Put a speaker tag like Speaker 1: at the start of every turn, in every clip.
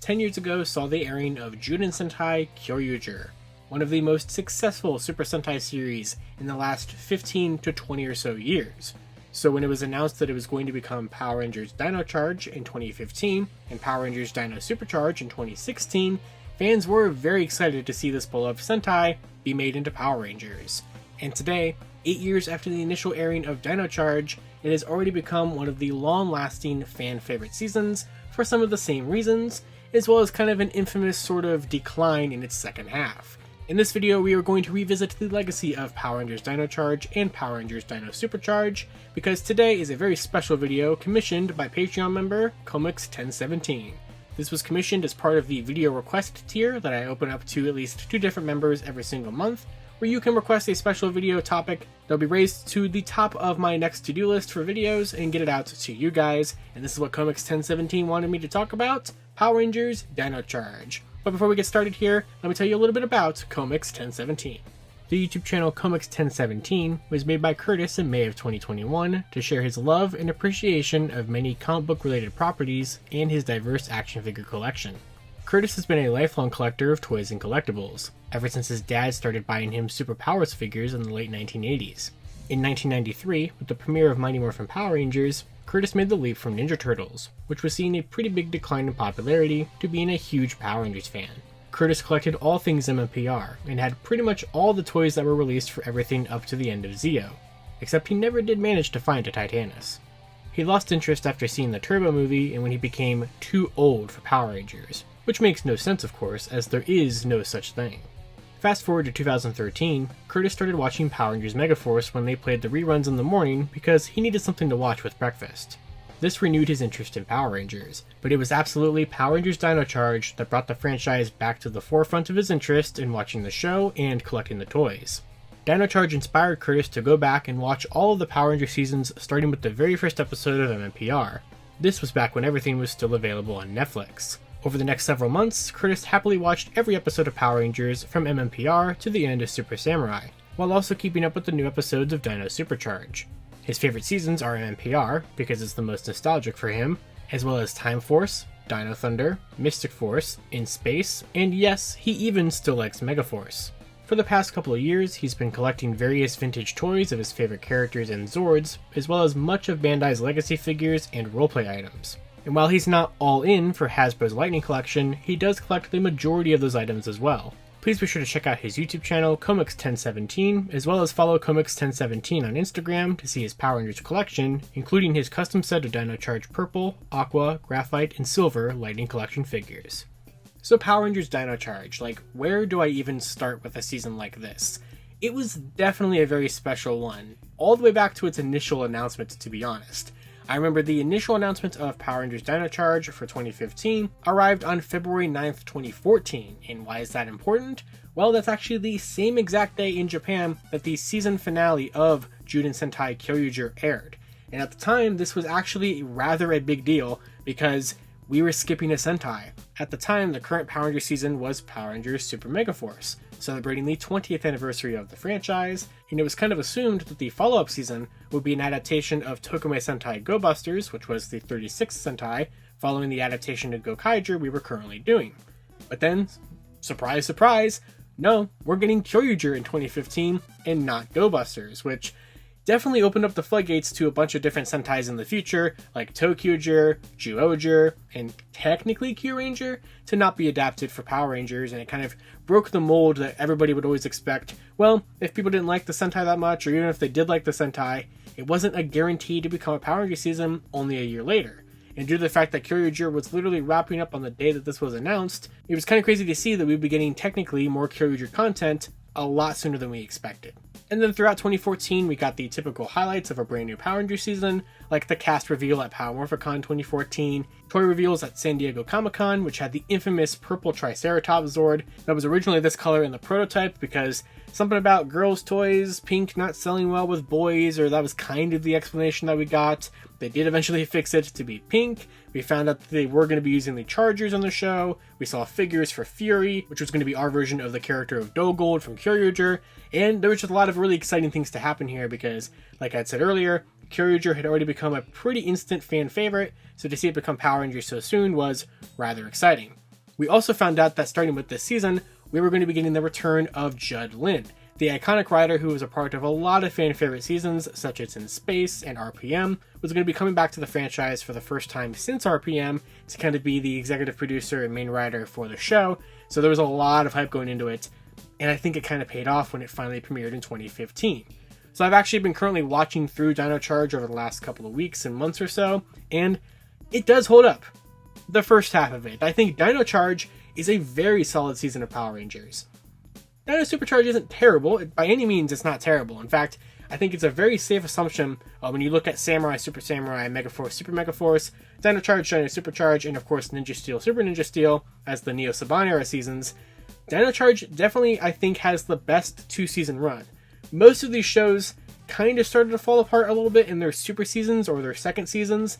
Speaker 1: 10 years ago saw the airing of Junin Sentai Kyoryuger, one of the most successful Super Sentai series in the last 15 to 20 or so years. So when it was announced that it was going to become Power Rangers Dino Charge in 2015 and Power Rangers Dino Supercharge in 2016, fans were very excited to see this beloved Sentai be made into Power Rangers. And today, 8 years after the initial airing of Dino Charge, it has already become one of the long-lasting fan-favorite seasons for some of the same reasons, as well as kind of an infamous sort of decline in its second half. In this video, we are going to revisit the legacy of Power Rangers Dino Charge and Power Rangers Dino Supercharge, because today is a very special video commissioned by Patreon member Comix1017. This was commissioned as part of the video request tier that I open up to at least 2 different members every single month, where you can request a special video topic that'll be raised to the top of my next to-do list for videos and get it out to you guys. And this is what Comix1017 wanted me to talk about: Power Rangers Dino Charge. But before we get started here, let me tell you a little bit about Comix1017. The YouTube channel Comix1017 was made by Curtis in May of 2021 to share his love and appreciation of many comic book related properties and his diverse action figure collection. Curtis has been a lifelong collector of toys and collectibles, ever since his dad started buying him Super Powers figures in the late 1980s. In 1993, with the premiere of Mighty Morphin Power Rangers, Curtis made the leap from Ninja Turtles, which was seeing a pretty big decline in popularity, to being a huge Power Rangers fan. Curtis collected all things MMPR, and had pretty much all the toys that were released for everything up to the end of Zeo, except he never did manage to find a Titanus. He lost interest after seeing the Turbo movie and when he became too old for Power Rangers, which makes no sense of course, as there is no such thing. Fast forward to 2013, Curtis started watching Power Rangers Megaforce when they played the reruns in the morning because he needed something to watch with breakfast. This renewed his interest in Power Rangers, but it was absolutely Power Rangers Dino Charge that brought the franchise back to the forefront of his interest in watching the show and collecting the toys. Dino Charge inspired Curtis to go back and watch all of the Power Rangers seasons starting with the very first episode of MMPR. This was back when everything was still available on Netflix. Over the next several months, Curtis happily watched every episode of Power Rangers from MMPR to the end of Super Samurai, while also keeping up with the new episodes of Dino Supercharge. His favorite seasons are MMPR, because it's the most nostalgic for him, as well as Time Force, Dino Thunder, Mystic Force, In Space, and yes, he even still likes Megaforce. For the past couple of years, he's been collecting various vintage toys of his favorite characters and Zords, as well as much of Bandai's legacy figures and roleplay items. And while he's not all in for Hasbro's Lightning Collection, he does collect the majority of those items as well. Please be sure to check out his YouTube channel, Comix1017, as well as follow Comix1017 on Instagram to see his Power Rangers collection, including his custom set of Dino Charge Purple, Aqua, Graphite, and Silver Lightning Collection figures. So Power Rangers Dino Charge, where do I even start with a season like this? It was definitely a very special one, all the way back to its initial announcement, to be honest. I remember the initial announcement of Power Rangers Dino Charge for 2015 arrived on February 9th, 2014, and why is that important? Well, that's actually the same exact day in Japan that the season finale of Junin Sentai Kyoryuger aired. And at the time, this was actually rather a big deal, because we were skipping a Sentai. At the time, the current Power Rangers season was Power Rangers Super Megaforce, celebrating the 20th anniversary of the franchise, and it was kind of assumed that the follow-up season would be an adaptation of Tokume Sentai Go Busters, which was the 36th Sentai, following the adaptation to Gokaiger we were currently doing. But then, surprise surprise, no, we're getting Kyoryuger in 2015, and not Go Busters, which definitely opened up the floodgates to a bunch of different Sentais in the future, like Tokuger, Zyuohger, and technically Kyoryuger, to not be adapted for Power Rangers, and it kind of broke the mold that everybody would always expect. Well, if people didn't like the Sentai that much, or even if they did like the Sentai, it wasn't a guarantee to become a Power Rangers season only a year later. And due to the fact that Kyoryuger was literally wrapping up on the day that this was announced, it was kind of crazy to see that we'd be getting technically more Kyoryuger content a lot sooner than we expected. And then throughout 2014, we got the typical highlights of a brand new Power Rangers season, like the cast reveal at Power Morphicon 2014, toy reveals at San Diego Comic-Con, which had the infamous purple Triceratops Zord that was originally this color in the prototype because something about girls' toys, pink not selling well with boys, or that was kind of the explanation that we got. They did eventually fix it to be pink. We found out that they were going to be using the Chargers on the show. We saw figures for Fury, which was going to be our version of the character of Dogold from Kyoryuger. And there was just a lot of really exciting things to happen here because, like I said earlier, Kyoryuger had already become a pretty instant fan favorite, so to see it become Power Rangers so soon was rather exciting. We also found out that starting with this season, we were going to be getting the return of Judd Lin, the iconic writer who was a part of a lot of fan favorite seasons, such as In Space and RPM, was going to be coming back to the franchise for the first time since RPM to kind of be the executive producer and main writer for the show. So there was a lot of hype going into it, and I think it kind of paid off when it finally premiered in 2015. So I've actually been currently watching through Dino Charge over the last couple of weeks and months or so, and it does hold up. The first half of it. I think Dino Charge is a very solid season of Power Rangers. Dino Supercharge isn't terrible. By any means, it's not terrible. In fact, I think it's a very safe assumption when you look at Samurai, Super Samurai, Megaforce, Super Megaforce, Dino Charge, Dino Supercharge, and of course Ninja Steel, Super Ninja Steel as the Neo-Saban Era seasons. Dino Charge definitely, I think, has the best 2-season run. Most of these shows kind of started to fall apart a little bit in their super seasons or their second seasons.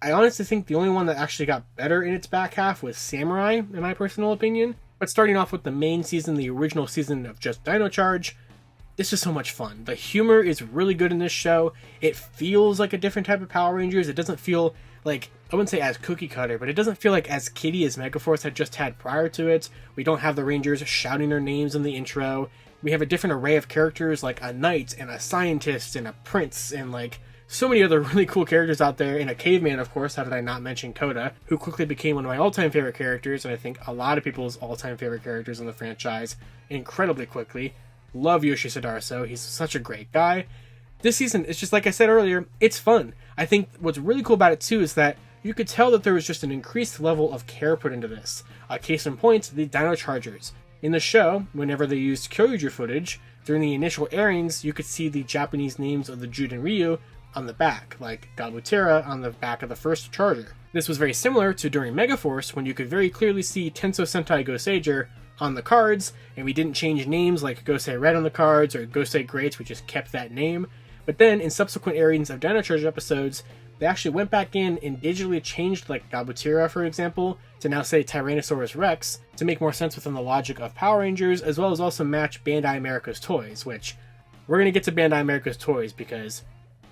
Speaker 1: I honestly think the only one that actually got better in its back half was Samurai, in my personal opinion. But starting off with the main season, the original season of just Dino Charge, this is so much fun. The humor is really good in this show. It feels like a different type of Power Rangers. It doesn't feel like, I wouldn't say as cookie cutter, but it doesn't feel like as kiddie as Megaforce had just had prior to it. We don't have the Rangers shouting their names in the intro. We have a different array of characters like a knight and a scientist and a prince and like so many other really cool characters out there, and a caveman, of course. How did I not mention Koda, who quickly became one of my all-time favorite characters, and I think a lot of people's all-time favorite characters in the franchise incredibly quickly. Love Yoshi Sudarso. He's such a great guy. This season, it's just like I said earlier, it's fun. I think what's really cool about it too is that you could tell that there was just an increased level of care put into this. Case in point, the Dino Chargers. In the show, whenever they used Kyoryuger footage, during the initial airings, you could see the Japanese names of the Jude and Ryu on the back, like Gabutera on the back of the first Charger. This was very similar to during Megaforce, when you could very clearly see Tenso Sentai Goseiger on the cards, and we didn't change names like Gosei Red on the cards or Gosei Great, we just kept that name. But then, in subsequent airings of Dino Charge episodes, they actually went back in and digitally changed, like Gabutera, for example, to now say Tyrannosaurus Rex, to make more sense within the logic of Power Rangers, as well as also match Bandai America's toys, which we're going to get to Bandai America's toys because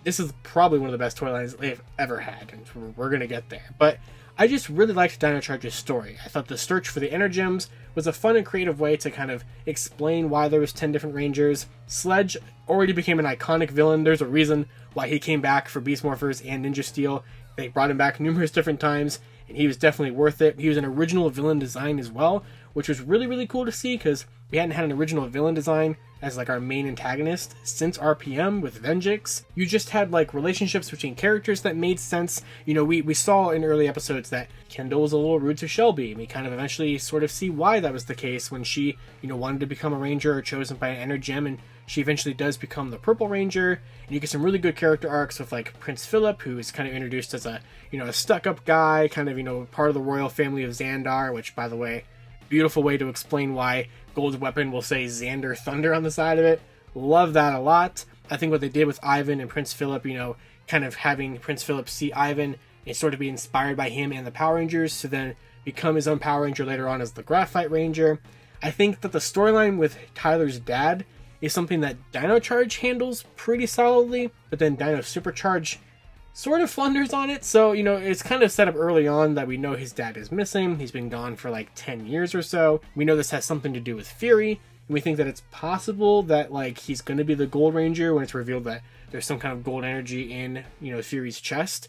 Speaker 1: this is probably one of the best toy lines they've ever had, and we're going to get there. But I just really liked Dino Charge's story. I thought the search for the Energems was a fun and creative way to kind of explain why there was 10 different Rangers. Sledge already became an iconic villain. There's a reason why he came back for Beast Morphers and Ninja Steel. They brought him back numerous different times, and he was definitely worth it. He was an original villain design as well, which was really, really cool to see, because we hadn't had an original villain design as like our main antagonist since RPM with Venjix. You just had like relationships between characters that made sense. You know, we saw in early episodes that Kendall was a little rude to Shelby, and we kind of eventually sort of see why that was the case when she, you know, wanted to become a ranger or chosen by an Energem, and she eventually does become the Purple Ranger. And you get some really good character arcs with like Prince Philip, who is kind of introduced as a, you know, a stuck-up guy, kind of, you know, part of the royal family of Xandar, which, by the way, beautiful way to explain why Gold's weapon will say Xander Thunder on the side of it. Love that a lot. I think what they did with Ivan and Prince Philip, you know, kind of having Prince Philip see Ivan and sort of be inspired by him and the Power Rangers to then become his own Power Ranger later on as the Graphite Ranger. I think that the storyline with Tyler's dad is something that Dino Charge handles pretty solidly, but then Dino Supercharge sort of flunders on it. So, you know, it's kind of set up early on that we know his dad is missing. He's been gone for like 10 years or so. We know this has something to do with Fury, and we think that it's possible that like he's going to be the Gold Ranger when it's revealed that there's some kind of gold energy in, you know, Fury's chest.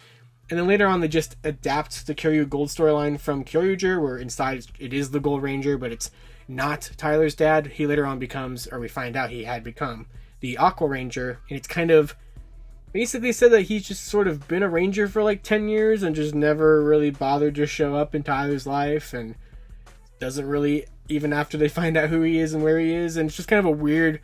Speaker 1: And then later on, they just adapt the Kyoryuger Gold storyline from Kyoryuger, where inside it is the Gold Ranger, but it's not Tyler's dad. He later on becomes, or we find out he had become, the Aqua Ranger, and it's kind of basically said that he's just sort of been a ranger for like 10 years and just never really bothered to show up in Tyler's life, and doesn't really, even after they find out who he is and where he is. And it's just kind of a weird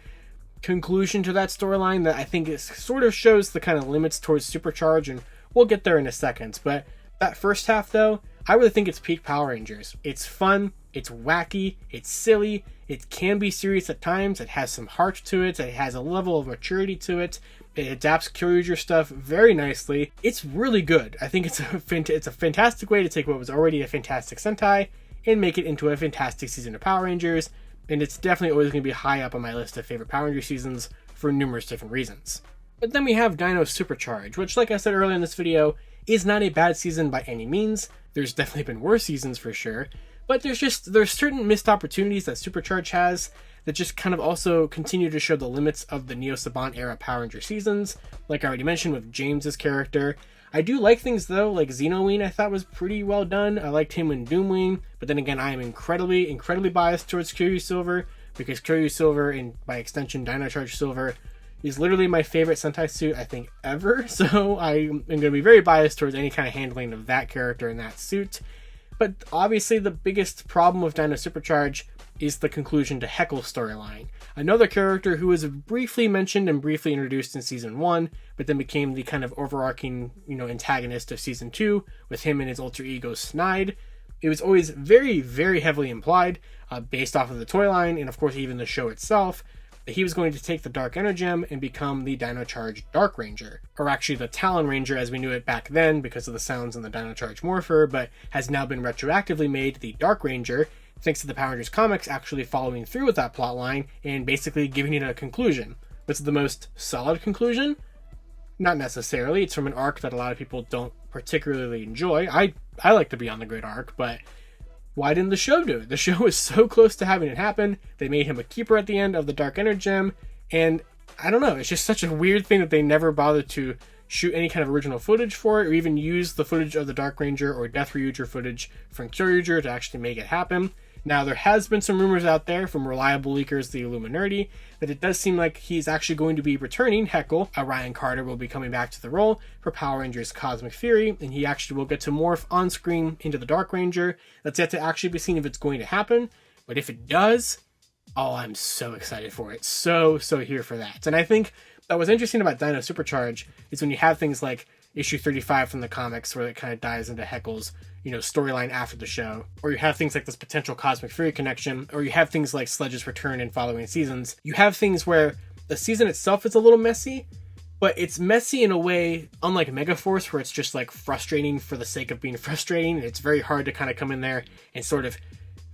Speaker 1: conclusion to that storyline that I think it sort of shows the kind of limits towards Supercharge, and we'll get there in a second. But that first half, though, I really think it's peak Power Rangers. It's fun, it's wacky, it's silly, it can be serious at times, it has some heart to it, it has a level of maturity to it. It adapts Kyoryuger stuff very nicely. It's really good. I think it's a fantastic way to take what was already a fantastic Sentai and make it into a fantastic season of Power Rangers, and it's definitely always going to be high up on my list of favorite Power Ranger seasons for numerous different reasons. But then we have Dino Supercharge, which, like I said earlier in this video, is not a bad season by any means. There's definitely been worse seasons for sure, But there's certain missed opportunities that Supercharge has that just kind of also continue to show the limits of the Neo-Saban Era Power Ranger seasons, like I already mentioned with James's character. I do like things though, like Xenoween I thought was pretty well done. I liked him in Doomwing, but then again I am incredibly biased towards Kyoryu Silver, because Kyoryu Silver, and by extension Dino Charge Silver, is literally my favorite Sentai suit I think ever, so I am going to be very biased towards any kind of handling of that character in that suit. But obviously the biggest problem with Dino Supercharge is the conclusion to Heckyl's storyline. Another character who was briefly mentioned and briefly introduced in Season 1, but then became the kind of overarching, antagonist of Season 2, with him and his alter ego Snide. It was always very, very heavily implied, based off of the toy line, and of course even the show itself, that he was going to take the Dark Energem and become the Dino Charge Dark Ranger. Or actually the Talon Ranger as we knew it back then because of the sounds in the Dino Charge Morpher, but has now been retroactively made the Dark Ranger, thanks to the Power Rangers comics actually following through with that plotline and basically giving it a conclusion. What's the most solid conclusion? Not necessarily. It's from an arc that a lot of people don't particularly enjoy. I like the Beyond the Grid arc, but why didn't the show do it? The show was so close to having it happen. They made him a keeper at the end of the Dark Energem, and I don't know, it's just such a weird thing that they never bothered to shoot any kind of original footage for it, or even use the footage of the Dark Ranger or Death Ryuger footage from Kyoryuger to actually make it happen. Now, there has been some rumors out there from reliable leakers, the Illuminati, that it does seem like he's actually going to be returning. Heckyl, Ryan Carter, will be coming back to the role for Power Rangers Cosmic Fury, and he actually will get to morph on screen into the Dark Ranger. That's yet to actually be seen if it's going to happen, but if it does, oh, I'm so excited for it. So here for that. And I think that what's interesting about Dino Supercharge is when you have things like issue 35 from the comics, where it kind of dives into Heckyl's storyline after the show, or you have things like this potential Cosmic Fury connection, or you have things like Sledge's return in following seasons. You have things where the season itself is a little messy, but it's messy in a way unlike Megaforce, where it's just like frustrating for the sake of being frustrating, and it's very hard to kind of come in there and sort of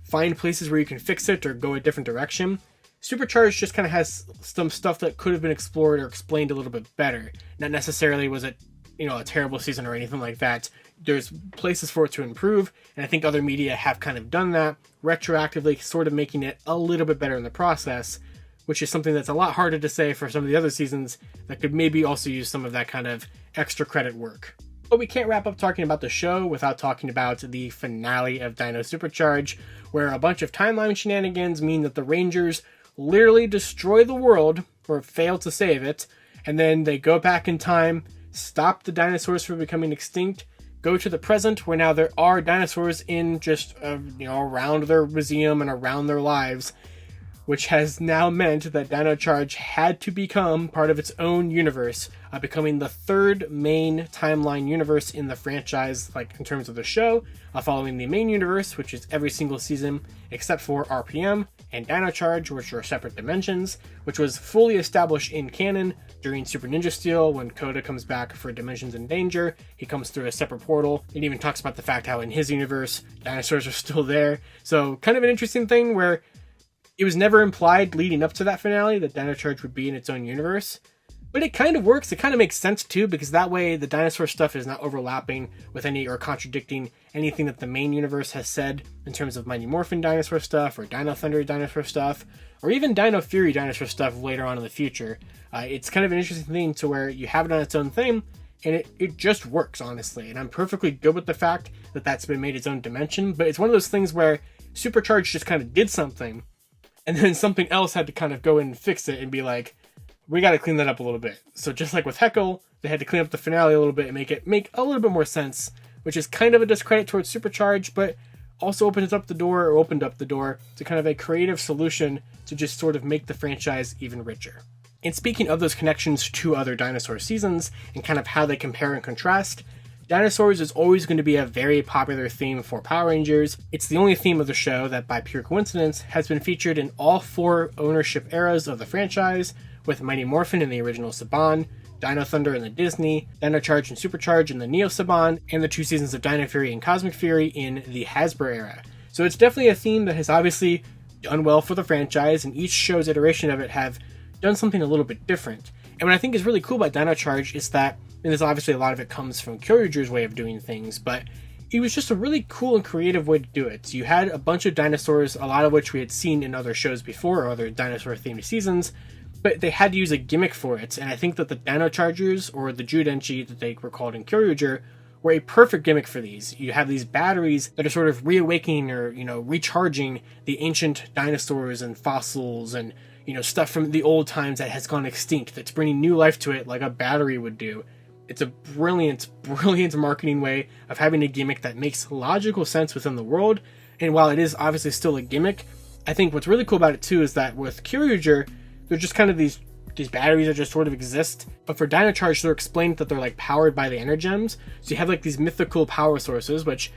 Speaker 1: find places where you can fix it or go a different direction. Supercharged just kind of has some stuff that could have been explored or explained a little bit better. Not necessarily was it a terrible season or anything like that. There's places for it to improve, and I think other media have kind of done that, retroactively sort of making it a little bit better in the process, which is something that's a lot harder to say for some of the other seasons that could maybe also use some of that kind of extra credit work. But we can't wrap up talking about the show without talking about the finale of Dino Supercharge, where a bunch of timeline shenanigans mean that the Rangers literally destroy the world, or fail to save it, and then they go back in time, stop the dinosaurs from becoming extinct, go to the present where now there are dinosaurs in just around their museum and around their lives, which has now meant that Dino Charge had to become part of its own universe, becoming the third main timeline universe in the franchise, like in terms of the show, following the main universe, which is every single season except for RPM, and Dino Charge, which are separate dimensions, which was fully established in canon during Super Ninja Steel when Koda comes back for Dimensions in Danger. He comes through a separate portal. It even talks about the fact how in his universe, dinosaurs are still there. So kind of an interesting thing where it was never implied leading up to that finale that Dino Charge would be in its own universe. But it kind of works. It kind of makes sense too, because that way the dinosaur stuff is not overlapping with any or contradicting anything that the main universe has said in terms of Mighty Morphin dinosaur stuff, or Dino Thunder dinosaur stuff, or even Dino Fury dinosaur stuff later on in the future. It's kind of an interesting thing to where you have it on its own thing, and it just works, honestly. And I'm perfectly good with the fact that that's been made its own dimension, but it's one of those things where Supercharged just kind of did something, and then something else had to kind of go in and fix it and be like, we got to clean that up a little bit. So just like with Heckyl, they had to clean up the finale a little bit and make it make a little bit more sense, which is kind of a discredit towards Supercharged, but also opened up the door to kind of a creative solution to just sort of make the franchise even richer. And speaking of those connections to other dinosaur seasons and kind of how they compare and contrast, dinosaurs is always going to be a very popular theme for Power Rangers. It's the only theme of the show that, by pure coincidence, has been featured in all 4 ownership eras of the franchise, with Mighty Morphin in the original Saban, Dino Thunder in the Disney, Dino Charge and Supercharge in the Neo-Saban, and the 2 seasons of Dino Fury and Cosmic Fury in the Hasbro era. So it's definitely a theme that has obviously done well for the franchise, and each show's iteration of it have done something a little bit different. And what I think is really cool about Dino Charge is that, and there's obviously a lot of it comes from Kyoryuger's way of doing things, but it was just a really cool and creative way to do it. So you had a bunch of dinosaurs, a lot of which we had seen in other shows before, or other dinosaur-themed seasons, but they had to use a gimmick for it, and I think that the Dino Chargers, or the Judenchi that they were called in Kyoryuger, were a perfect gimmick for these. You have these batteries that are sort of reawakening or, recharging the ancient dinosaurs and fossils and, stuff from the old times that has gone extinct, that's bringing new life to it like a battery would do. It's a brilliant, brilliant marketing way of having a gimmick that makes logical sense within the world. And while it is obviously still a gimmick, I think what's really cool about it too is that with Kyoryuger, they're just kind of these batteries that just sort of exist. But for Dino Charge, they're explained that they're like powered by the Energems. So you have like these mythical power sources, which,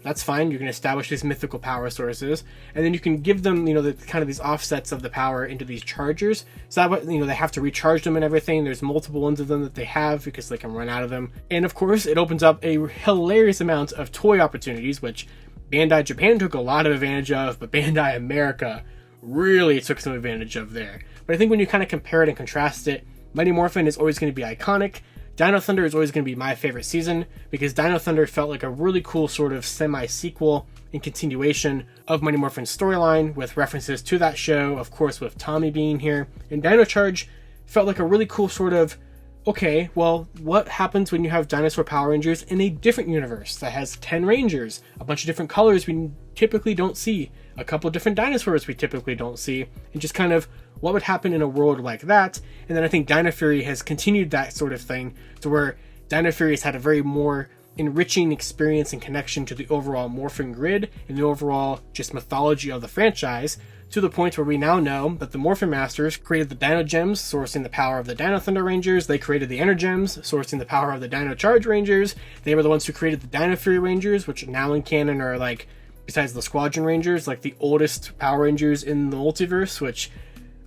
Speaker 1: that's fine. You can establish these mythical power sources, and then you can give them, the kind of these offsets of the power into these chargers. So that, they have to recharge them and everything. There's multiple ones of them that they have because they can run out of them. And of course, it opens up a hilarious amount of toy opportunities, which Bandai Japan took a lot of advantage of, but Bandai America really took some advantage of there. But I think when you kind of compare it and contrast it, Mighty Morphin is always going to be iconic. Dino Thunder is always going to be my favorite season because Dino Thunder felt like a really cool sort of semi-sequel and continuation of Mighty Morphin's storyline with references to that show, of course with Tommy being here. And Dino Charge felt like a really cool sort of, okay, well, what happens when you have dinosaur Power Rangers in a different universe that has 10 Rangers, a bunch of different colors we typically don't see, a couple of different dinosaurs we typically don't see, and just kind of what would happen in a world like that. And then I think Dino Fury has continued that sort of thing to where Dino Fury has had a very more enriching experience and connection to the overall Morphin grid and the overall just mythology of the franchise, to the point where we now know that the Morphin Masters created the Dino Gems, sourcing the power of the Dino Thunder Rangers. They created the Energems, sourcing the power of the Dino Charge Rangers. They were the ones who created the Dino Fury Rangers, which now in canon are like, besides the Squadron Rangers, like the oldest Power Rangers in the multiverse, which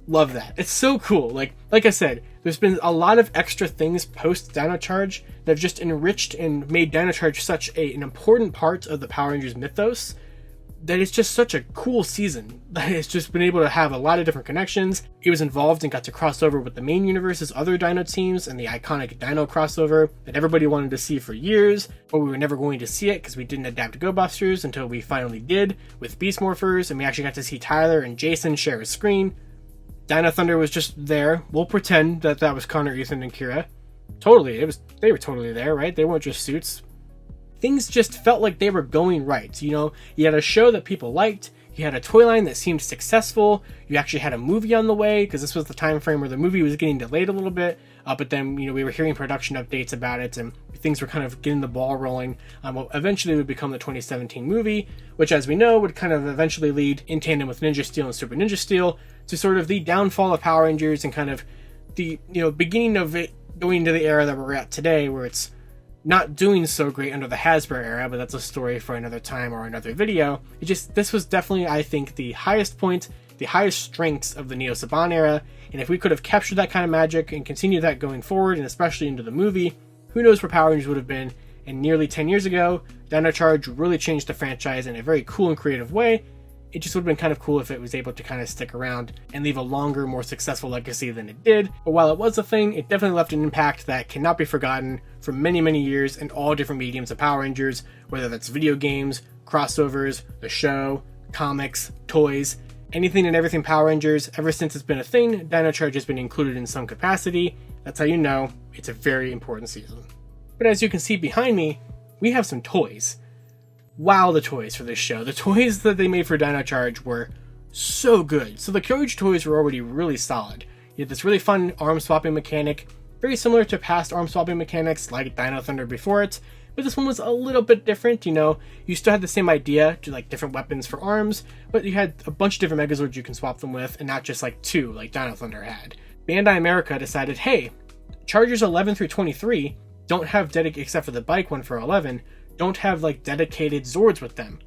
Speaker 1: love that. It's so cool. Like I said, there's been a lot of extra things post Dino Charge that have just enriched and made Dino Charge such an important part of the Power Rangers mythos that it's just such a cool season that it's just been able to have a lot of different connections. It was involved and got to cross over with the main universe's other Dino teams and the iconic Dino crossover that everybody wanted to see for years, but we were never going to see it because we didn't adapt Go Busters until we finally did with Beast Morphers, and we actually got to see Tyler and Jason share a screen. Dino Thunder was just there. We'll pretend that was Connor, Ethan, and Kira. Totally, they were totally there, right? They weren't just suits. Things just felt like they were going right. You had a show that people liked, you had a toy line that seemed successful, you actually had a movie on the way, because this was the time frame where the movie was getting delayed a little bit, but then, we were hearing production updates about it, and things were kind of getting the ball rolling. What eventually would become the 2017 movie, which, as we know, would kind of eventually lead, in tandem with Ninja Steel and Super Ninja Steel, to sort of the downfall of Power Rangers and kind of the, beginning of it going into the era that we're at today, where it's not doing so great under the Hasbro era, but that's a story for another time or another video. This was definitely, I think, the highest point, the highest strengths of the Neo-Saban era, and if we could have captured that kind of magic and continued that going forward, and especially into the movie, who knows where Power Rangers would have been. And nearly 10 years ago, Dino Charge really changed the franchise in a very cool and creative way. It just would have been kind of cool if it was able to kind of stick around and leave a longer, more successful legacy than it did. But while it was a thing, it definitely left an impact that cannot be forgotten for many, many years in all different mediums of Power Rangers, whether that's video games, crossovers, the show, comics, toys, anything and everything Power Rangers. Ever since it's been a thing, Dino Charge has been included in some capacity. That's how you know it's a very important season. But as you can see behind me, we have some toys. Wow, the toys for this show. The toys that they made for Dino Charge were so good. So the Kyoryuger toys were already really solid. You had this really fun arm swapping mechanic, very similar to past arm swapping mechanics like Dino Thunder before it, but this one was a little bit different. You still had the same idea, to like different weapons for arms, but you had a bunch of different Megazords you can swap them with, and not just like two like Dino Thunder had. Bandai America decided, hey, Chargers 11 through 23 don't have except for the bike one for 11, don't have like dedicated Zords with them.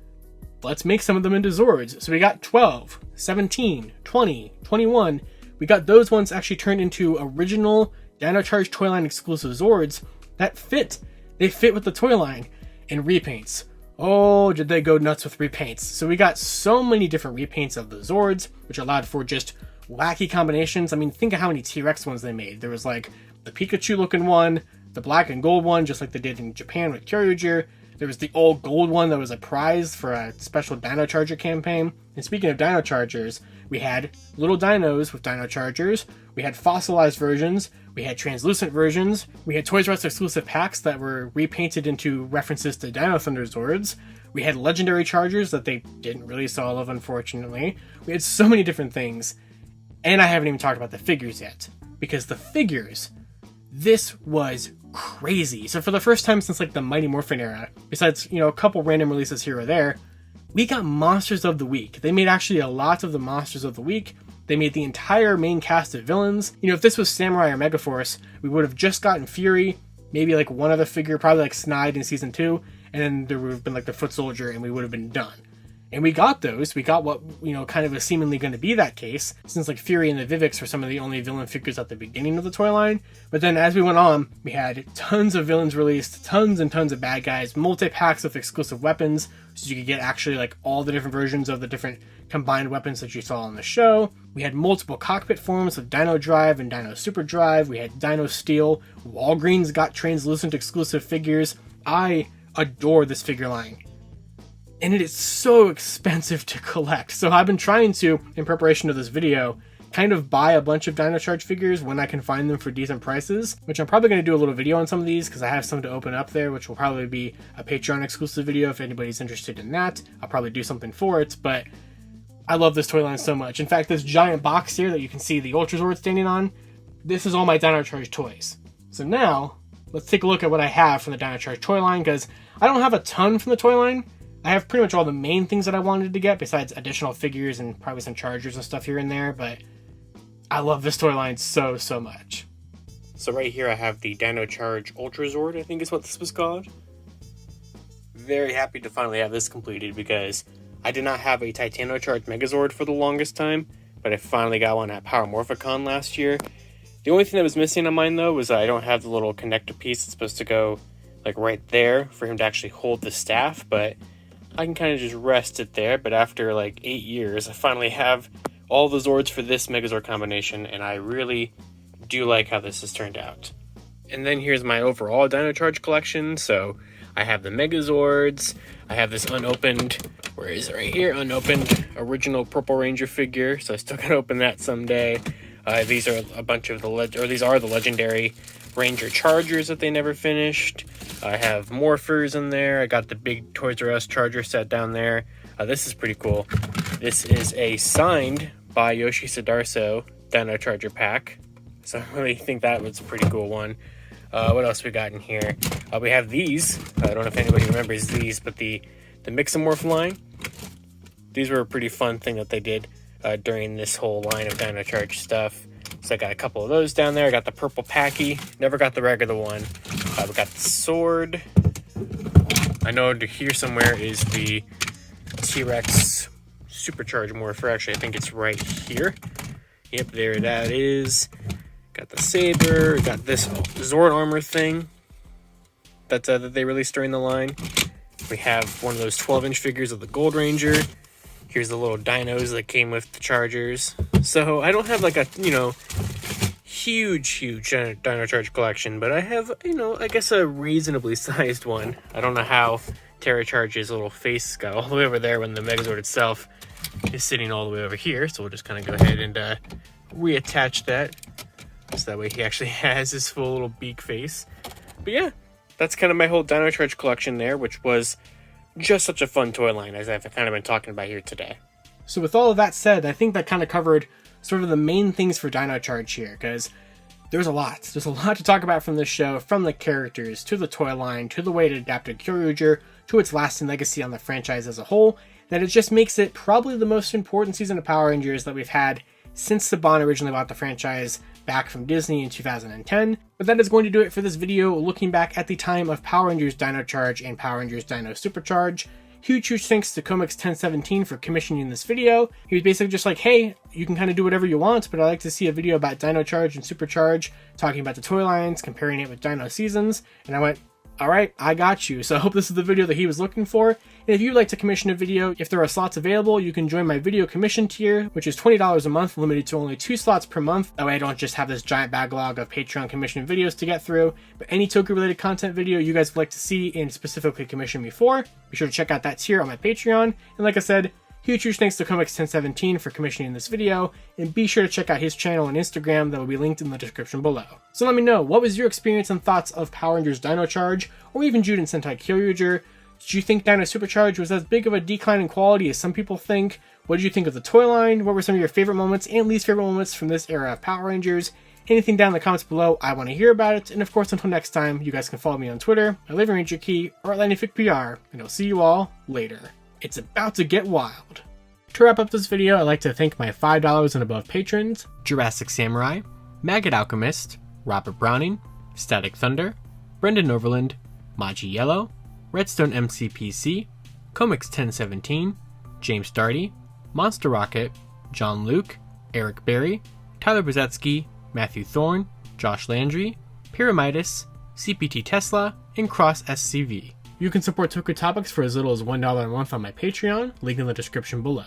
Speaker 1: Let's make some of them into Zords. So we got 12, 17, 20, 21. We got those ones actually turned into original Dino Charge toy line exclusive Zords that fit. They fit with the toy line. And repaints. Oh, did they go nuts with repaints. So we got so many different repaints of the Zords, which allowed for just wacky combinations. I mean, think of how many T-Rex ones they made. There was like the Pikachu looking one, the black and gold one, just like they did in Japan with Kyoryuger. There was the old gold one that was a prize for a special Dino Charger campaign. And speaking of Dino Chargers, we had little dinos with Dino Chargers, we had fossilized versions, we had translucent versions, we had Toys R Us exclusive packs that were repainted into references to Dino Thunder Zords, we had legendary Chargers that they didn't release all of, unfortunately. We had so many different things, and I haven't even talked about the figures yet, because the figures, this was crazy. So for the first time since like the Mighty Morphin era, besides, a couple random releases here or there, we got Monsters of the Week. They made actually a lot of the Monsters of the Week. They made the entire main cast of villains. If this was Samurai or Megaforce, we would have just gotten Fury, maybe like one other figure, probably like Snide in season 2, and then there would have been like the Foot Soldier, and we would have been done. And we got those. We got what, kind of was seemingly going to be that case, since like Fury and the Vivix were some of the only villain figures at the beginning of the toy line. But then as we went on, we had tons of villains released, tons and tons of bad guys, multi-packs of exclusive weapons, so you could get actually like all the different versions of the different combined weapons that you saw on the show. We had multiple cockpit forms of Dino Drive and Dino Super Drive. We had Dino Steel. Walgreens got translucent exclusive figures. I adore this figure line. And it is so expensive to collect. So I've been trying to, in preparation of this video, kind of buy a bunch of Dino Charge figures when I can find them for decent prices, which I'm probably going to do a little video on some of these because I have some to open up there, which will probably be a Patreon exclusive video if anybody's interested in that. I'll probably do something for it, but I love this toy line so much. In fact, this giant box here that you can see the Ultra Zord standing on, this is all my Dino Charge toys. So now, let's take a look at what I have from the Dino Charge toy line, because I don't have a ton from the toy line. I have pretty much all the main things that I wanted to get, besides additional figures and probably some Chargers and stuff here and there, but I love this toy line so, so much. So right here I have the Dino Charge Ultra Zord, I think is what this was called. Very happy to finally have this completed, because I did not have a Titano Charge Megazord for the longest time, but I finally got one at Power Morphicon last year. The only thing that was missing on mine, though, was I don't have the little connector piece that's supposed to go like right there for him to actually hold the staff, but I can kind of just rest it there. But after like 8 years, I finally have all the Zords for this Megazord combination, and I really do like how this has turned out. And then here's my overall Dino Charge collection. So I have the Megazords, I have this unopened, where is it, right here, unopened original Purple Ranger figure, so I still gotta open that someday. These are a bunch of these are the legendary Ranger Chargers that they never finished. I have Morphers in there. I got the big Toys R Us Charger set down there. This is pretty cool. This is a signed by Yoshi Sudarso Dino Charger pack. So I really think that was a pretty cool one. What else we got in here? We have these. I don't know if anybody remembers these, but the Mixamorph line. These were a pretty fun thing that they did during this whole line of Dino Charge stuff. So I got a couple of those down there. I got the purple Packy. Never got the regular one. We got the sword. I know here somewhere is the T-Rex Supercharged Morpher. Actually, I think it's right here. Yep, there that is. Got the saber. Got this Zord armor thing that they released during the line. We have one of those 12-inch figures of the Gold Ranger. Here's the little dinos that came with the Chargers. So I don't have like a, huge Dino Charge collection, but I have, I guess a reasonably sized one. I don't know how Terra Charge's little face got all the way over there when the Megazord itself is sitting all the way over here. So we'll just kind of go ahead and reattach that. So that way he actually has his full little beak face. But yeah, that's kind of my whole Dino Charge collection there, which was just such a fun toy line, as I've kind of been talking about here today. So with all of that said, I think that kind of covered sort of the main things for Dino Charge here, because there's a lot. There's a lot to talk about from this show, from the characters, to the toy line, to the way it adapted Kyoryuger, to its lasting legacy on the franchise as a whole, that it just makes it probably the most important season of Power Rangers that we've had since Saban originally bought the franchise back from Disney in 2010. But that is going to do it for this video, looking back at the time of Power Rangers Dino Charge and Power Rangers Dino Supercharge. Huge thanks to Comix1017 for commissioning this video. He was basically just like, hey, you can kind of do whatever you want, but I'd like to see a video about Dino Charge and Supercharge, talking about the toy lines, comparing it with Dino Seasons. And I went, Alright, I got you. So I hope this is the video that he was looking for. And if you'd like to commission a video, if there are slots available, you can join my video commission tier, which is $20 a month, limited to only 2 slots per month. That way I don't just have this giant backlog of Patreon commission videos to get through, but any Toku related content video you guys would like to see and specifically commission me for, be sure to check out that tier on my Patreon. And like I said, huge thanks to Comix1017 for commissioning this video, and be sure to check out his channel and Instagram that will be linked in the description below. So let me know, what was your experience and thoughts of Power Rangers Dino Charge, or even Juden Sentai Kyoryuger? Did you think Dino Supercharge was as big of a decline in quality as some people think? What did you think of the toy line? What were some of your favorite moments and least favorite moments from this era of Power Rangers? Anything down in the comments below, I want to hear about it. And of course, until next time, you guys can follow me on Twitter, at LivingRangerKey, or at LightningFicPR, and I'll see you all later. It's about to get wild. To wrap up this video, I'd like to thank my $5 and above patrons: Jurassic Samurai, Maggot Alchemist, Robert Browning, Static Thunder, Brendan Overland, Maji Yellow, Redstone MCPC, Comix1017, James Darty, Monster Rocket, John Luke, Eric Berry, Tyler Brzezinski, Matthew Thorne, Josh Landry, Pyramidas, CPT Tesla, and Cross SCV. You can support Toku Topics for as little as $1 a month on my Patreon, link in the description below.